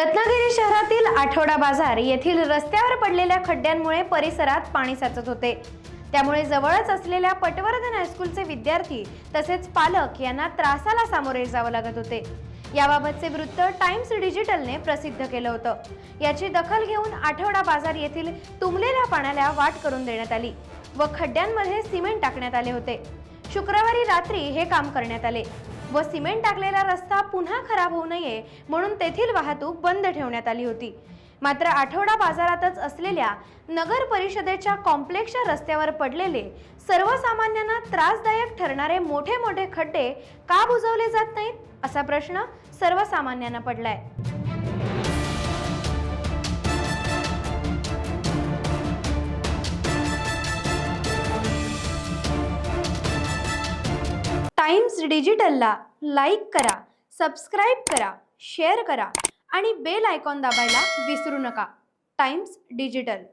रत्नागिरी शहरातील आठवडा बाजार येथील रस्त्यावर पडलेल्या खड्ड्यांमुळे परिसरात पाणी साचत होते। त्यामुळे जवळच असलेल्या पटवर्धन हायस्कूलचे विद्यार्थी तसेच पालक यांना त्रासाला सामोरे जावे लागत होते। याबाबतचे वृत्त टाइम्स डिजिटलने प्रसिद्ध केलं होतं। याची दखल घेऊन आठवडा बाजार येथील तुंबलेल्या पाण्याला वाट करून देण्यात आली व खड्ड्यांमध्ये सिमेंट टाकण्यात आले होते। शुक्रवारी रात्री हे काम करण्यात आले व सिमेंट टाकलेला रस्ता पुन्हा खराब होऊ नये म्हणून तेथील वाहतूक बंद ठेवण्यात आली होती। मात्र आठवडा बाजारातच असलेल्या नगर परिषदेच्या कॉम्प्लेक्सच्या रस्त्यावर पडलेले सर्वसामान्यांना त्रासदायक ठरणारे मोठे मोठे खड्डे का बुजवले जात नाहीत असा प्रश्न सर्वसामान्यांना पडलाय। टाइम्स डिजिटलला लाईक करा, सबस्क्राइब करा, शेअर करा आणि बेल आयकॉन दाबायला विसरू नका। Times digital.